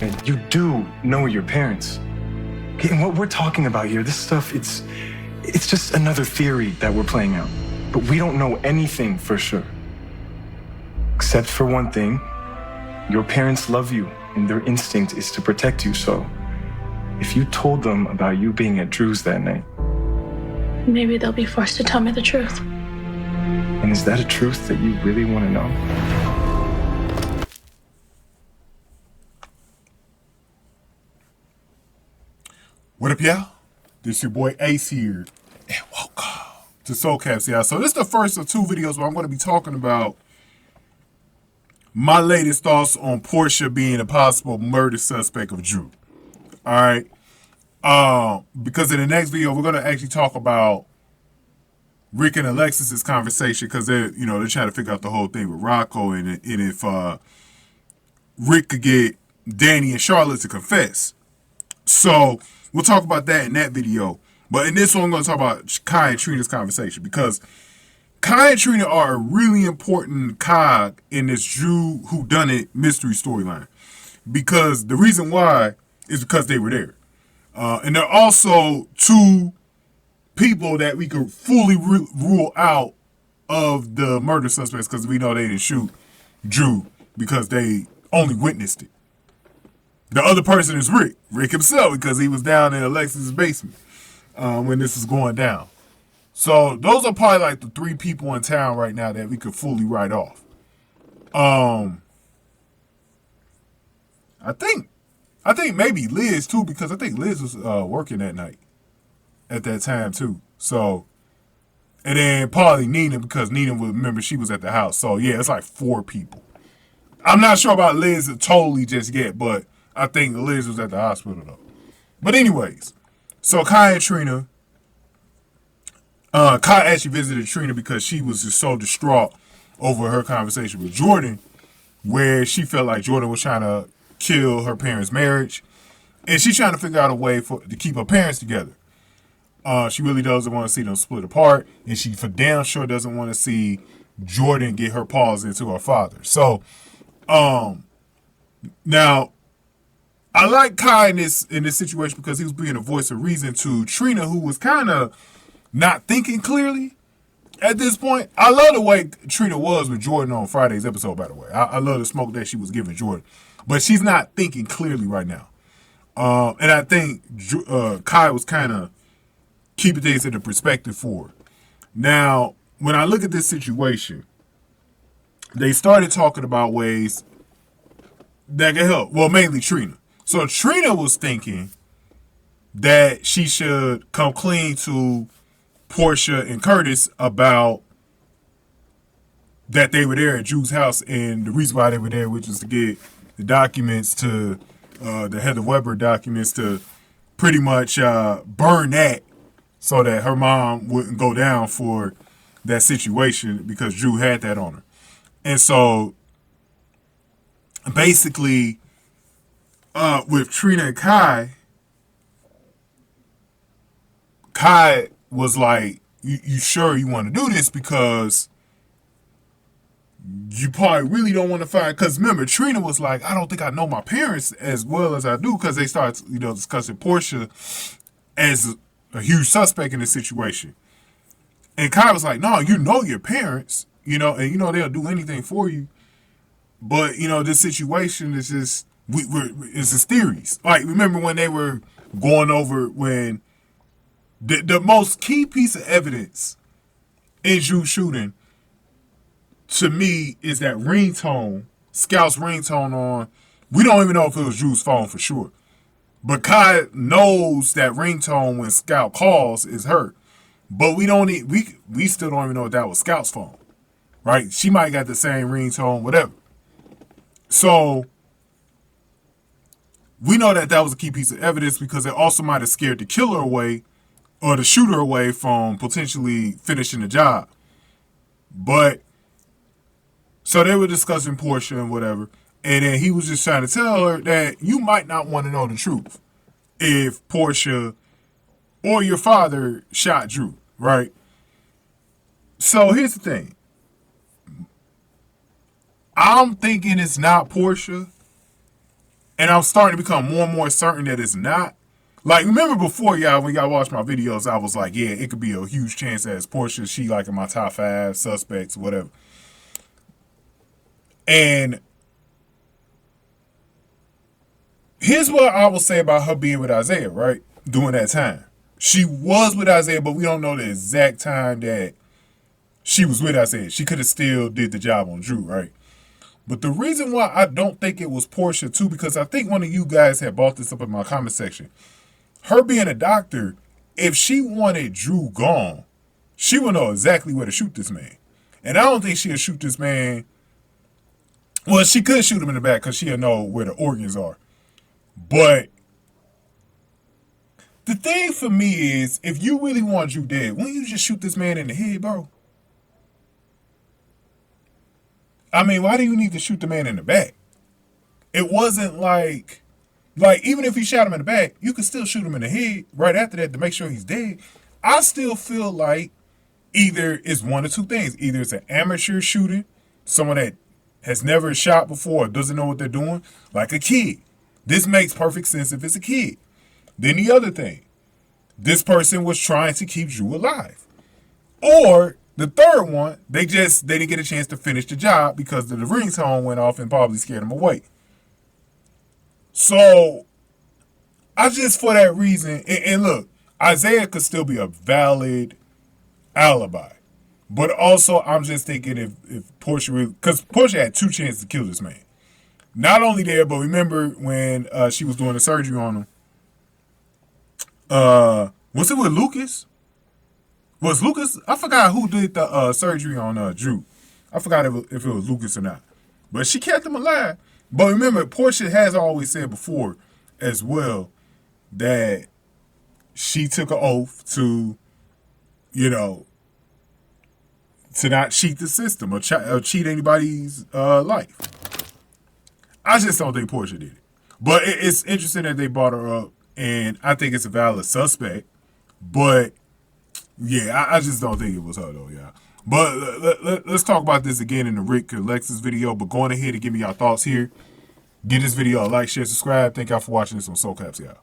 And you do know your parents. Okay, and what we're talking about here, this stuff, it's just another theory that we're playing out. But we don't know anything for sure. Except for one thing, your parents love you, and their instinct is to protect you. So if you told them about you being at Drew's that night, maybe they'll be forced to tell me the truth. and is that a truth that you really want to know? What up, y'all? This your boy Ace here, and welcome to Soul Caps, y'all. So this is the first of two videos where I'm going to be talking about my latest thoughts on Portia being a possible murder suspect of Drew. All right, because in the next video we're going to actually talk about Rick and Alexis's conversation, because they're trying to figure out the whole thing with Rocco, and if Rick could get Danny and Charlotte to confess. So we'll talk about that in that video. But in this one, I'm going to talk about Kai and Trina's conversation, because Kai and Trina are a really important cog in this Drew whodunit mystery storyline. Because the reason why is because they were there. And they're also two people that we could fully rule out of the murder suspects, because we know they didn't shoot Drew because they only witnessed it. The other person is Rick himself, because he was down in Alexis' basement when this was going down. So those are probably like the three people in town right now that we could fully write off. I think maybe Liz too, because I think Liz was working that night at that time too. So, and then probably Nina, because Nina would remember she was at the house. So yeah, it's like four people. I'm not sure about Liz totally just yet, but I think Liz was at the hospital though. But anyways, so Kai and Trina, Kai actually visited Trina because she was just so distraught over her conversation with Jordan, where she felt like Jordan was trying to kill her parents' marriage, and she's trying to figure out a way to keep her parents together. She really doesn't want to see them split apart, and she for damn sure doesn't want to see Jordan get her paws into her father. So, now, I like Kai in this situation because he was being a voice of reason to Trina, who was kind of not thinking clearly at this point. I love the way Trina was with Jordan on Friday's episode, by the way. I love the smoke that she was giving Jordan. But she's not thinking clearly right now. And I think Kai was kind of keeping things into perspective for her. Now, when I look at this situation, they started talking about ways that can help. Well, mainly Trina. So Trina was thinking that she should come clean to Portia and Curtis about that they were there at Drew's house, and the reason why they were there, which was to get the documents to the Heather Weber documents, to pretty much burn that so that her mom wouldn't go down for that situation, because Drew had that on her. And so basically with Trina and Kai was like, you sure you want to do this? Because you probably really don't want to find, because remember, Trina was like, I don't think I know my parents as well as I do, because they started discussing Portia as a huge suspect in this situation. And Kai was like, no, you know your parents, and they'll do anything for you. But, this situation is just, it's just theories. Like, remember when they were going over, when the most key piece of evidence in Drew's shooting, to me, is that ringtone, Scout's ringtone on, we don't even know if it was Drew's phone for sure. But Kai knows that ringtone when Scout calls is her. But we still don't even know if that was Scout's phone. Right? She might got the same ringtone, whatever. So we know that was a key piece of evidence, because it also might have scared the killer away, or the shooter away, from potentially finishing the job. But so they were discussing Portia and whatever, and then he was just trying to tell her that you might not want to know the truth if Portia or your father shot Drew, right? So here's the thing. I'm thinking it's not Portia, And I'm starting to become more and more certain that it's not. Like, remember before, y'all, when y'all watched my videos, I was like, yeah, it could be a huge chance that it's Portia. She like in my top 5 suspects, whatever. And here's what I will say about her being with Isaiah, right? During that time. She was with Isaiah, but we don't know the exact time that she was with Isaiah. She could have still did the job on Drew, right? But the reason why I don't think it was Portia too, because I think one of you guys had brought this up in my comment section. Her being a doctor, if she wanted Drew gone, she would know exactly where to shoot this man. And I don't think she'll shoot this man. Well, she could shoot him in the back because she'll know where the organs are. But the thing for me is, if you really want Drew dead, wouldn't you just shoot this man in the head, bro? I mean, why do you need to shoot the man in the back? It wasn't like even if you shot him in the back, you could still shoot him in the head right after that to make sure he's dead. I still feel like either it's one or two things. Either it's an amateur shooting, someone that has never shot before or doesn't know what they're doing, like a kid. This makes perfect sense if it's a kid. Then the other thing, this person was trying to keep Drew alive. Or the third one, they didn't get a chance to finish the job because the ringtone went off and probably scared them away. So, I just, for that reason, and look, Isaiah could still be a valid alibi. But also, I'm just thinking if Portia, because Portia had 2 chances to kill this man. Not only there, but remember when she was doing the surgery on him. Was it with Lucas? Was Lucas? I forgot who did the surgery on Drew. I forgot if it was Lucas or not. But she kept him alive. But remember, Portia has always said before as well that she took an oath to, to not cheat the system or cheat anybody's life. I just don't think Portia did it. But it's interesting that they brought her up, and I think it's a valid suspect. But, yeah, I just don't think it was her, though, y'all. But let's talk about this again in the Rick and Lexus video. But going ahead and give me your thoughts here. Give this video a like, share, subscribe. Thank y'all for watching this on Soul Caps, y'all.